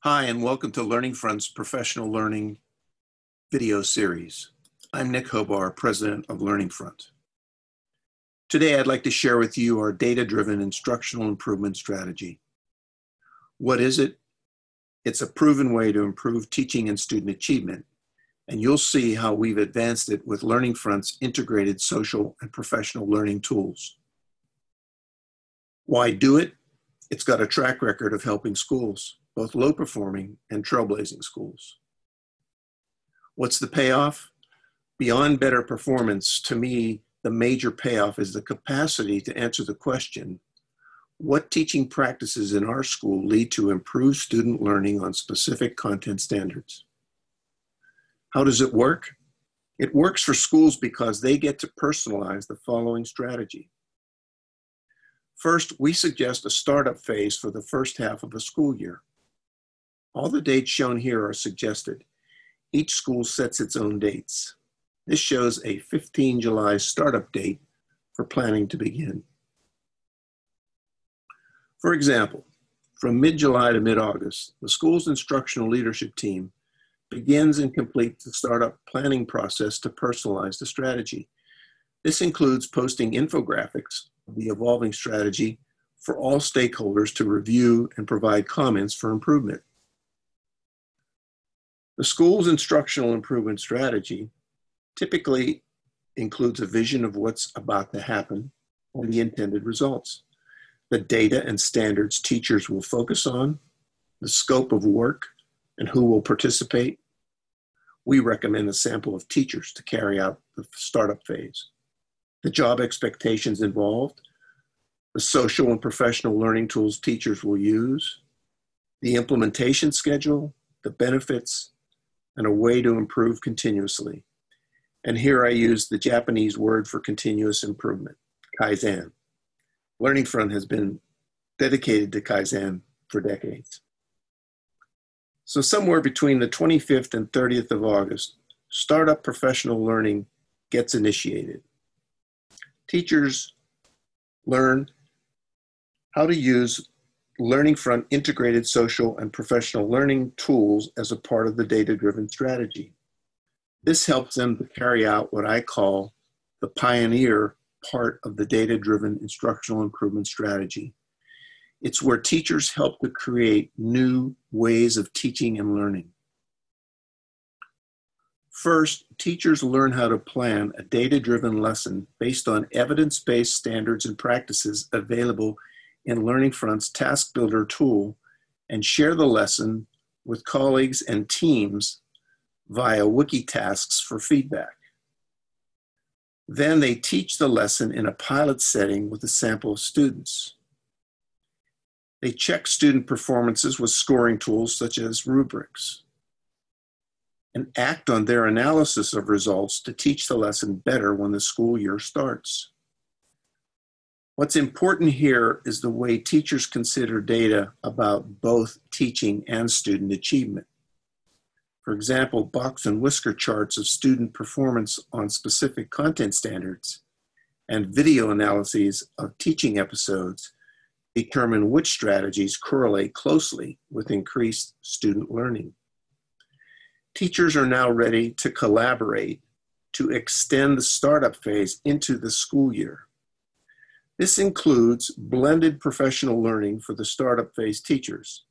Hi, and welcome to Learning Front's Professional Learning video series. I'm Nick Hobar, President of Learning Front. Today, I'd like to share with you our data-driven instructional improvement strategy. What is it? It's a proven way to improve teaching and student achievement, and you'll see how we've advanced it with Learning Front's integrated social and professional learning tools. Why do it? It's got a track record of helping schools, both low-performing and trailblazing schools. What's the payoff? Beyond better performance, to me, the major payoff is the capacity to answer the question, what teaching practices in our school lead to improved student learning on specific content standards? How does it work? It works for schools because they get to personalize the following strategy. First, we suggest a startup phase for the first half of a school year. All the dates shown here are suggested. Each school sets its own dates. This shows a 15 July startup date for planning to begin. For example, from mid-July to mid-August, the school's instructional leadership team begins and completes the startup planning process to personalize the strategy. This includes posting infographics of the evolving strategy for all stakeholders to review and provide comments for improvement. The school's instructional improvement strategy typically includes a vision of what's about to happen and the intended results, the data and standards teachers will focus on, the scope of work, and who will participate. We recommend a sample of teachers to carry out the startup phase, the job expectations involved, the social and professional learning tools teachers will use, the implementation schedule, the benefits, and a way to improve continuously. And here I use the Japanese word for continuous improvement, Kaizen. Learning Front has been dedicated to Kaizen for decades. So somewhere between the 25th and 30th of August, startup professional learning gets initiated. Teachers learn how to use Learning Front integrated social and professional learning tools as a part of the data-driven strategy. This helps them to carry out what I call the pioneer part of the data-driven instructional improvement strategy. It's where teachers help to create new ways of teaching and learning. First, teachers learn how to plan a data-driven lesson based on evidence-based standards and practices available in Learning Front's Task Builder tool and share the lesson with colleagues and teams via wiki tasks for feedback. Then they teach the lesson in a pilot setting with a sample of students. They check student performances with scoring tools such as rubrics and act on their analysis of results to teach the lesson better when the school year starts. What's important here is the way teachers consider data about both teaching and student achievement. For example, box and whisker charts of student performance on specific content standards and video analyses of teaching episodes determine which strategies correlate closely with increased student learning. Teachers are now ready to collaborate to extend the startup phase into the school year. This includes blended professional learning for the startup phase teachers.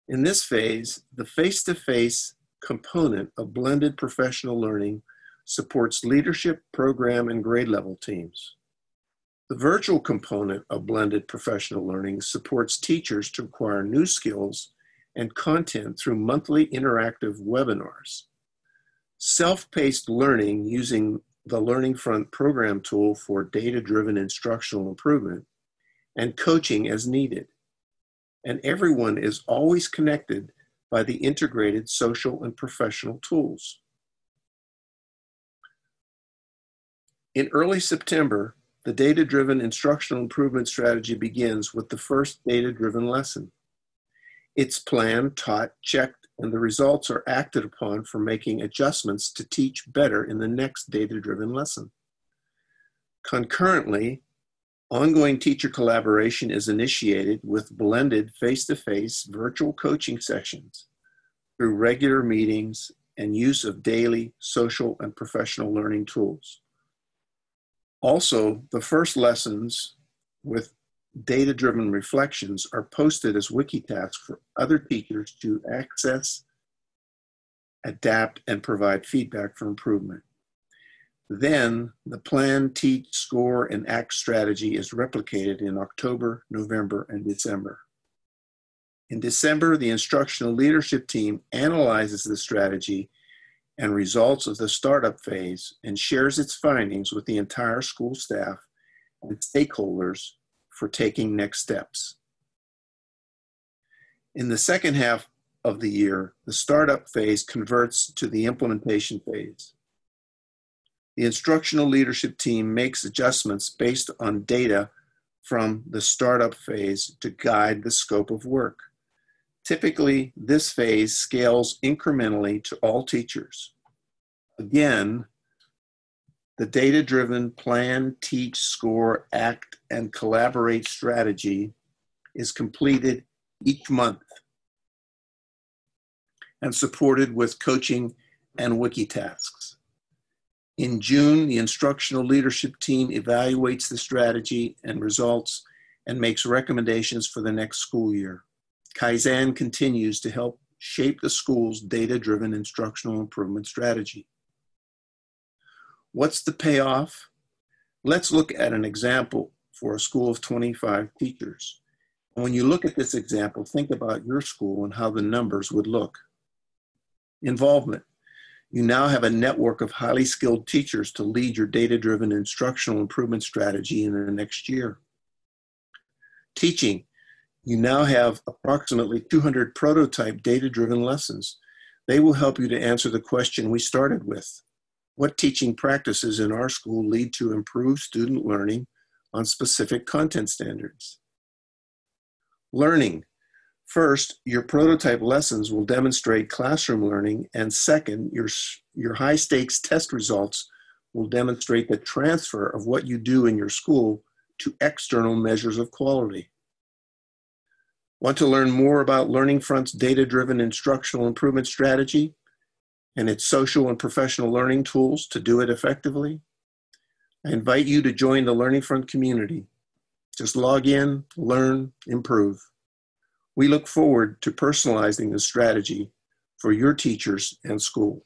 In this phase, the face-to-face component of blended professional learning supports leadership, program, and grade level teams. The virtual component of blended professional learning supports teachers to acquire new skills and content through monthly interactive webinars. Self-paced learning using the Learning Front program tool for data-driven instructional improvement and coaching as needed. And everyone is always connected by the integrated social and professional tools. In early September, the data-driven instructional improvement strategy begins with the first data-driven lesson. It's planned, taught, checked, and the results are acted upon for making adjustments to teach better in the next data-driven lesson. Concurrently, Ongoing teacher collaboration is initiated with blended face-to-face virtual coaching sessions through regular meetings and use of daily social and professional learning tools. Also, the first lessons with data-driven reflections are posted as wiki tasks for other teachers to access, adapt, and provide feedback for improvement. Then the plan, teach, score, and act strategy is replicated in October, November, and December. In December, the instructional leadership team analyzes the strategy and results of the startup phase and shares its findings with the entire school staff and stakeholders for taking next steps. In the second half of the year, the startup phase converts to the implementation phase. The instructional leadership team makes adjustments based on data from the startup phase to guide the scope of work. Typically, this phase scales incrementally to all teachers. Again, the data-driven plan, teach, score, act, and collaborate strategy is completed each month and supported with coaching and wiki tasks. In June, the instructional leadership team evaluates the strategy and results and makes recommendations for the next school year. Kaizen continues to help shape the school's data-driven instructional improvement strategy. What's the payoff? Let's look at an example for a school of 25 teachers. And when you look at this example, think about your school and how the numbers would look. Involvement. You now have a network of highly skilled teachers to lead your data-driven instructional improvement strategy in the next year. Teaching. You now have approximately 200 prototype data-driven lessons. They will help you to answer the question we started with. What teaching practices in our school lead to improved student learning on specific content standards? Learning. First, your prototype lessons will demonstrate classroom learning, and second, your high-stakes test results will demonstrate the transfer of what you do in your school to external measures of quality. Want to learn more about Learning Front's data-driven instructional improvement strategy and its social and professional learning tools to do it effectively? I invite you to join the Learning Front community. Just log in, learn, improve. We look forward to personalizing the strategy for your teachers and school.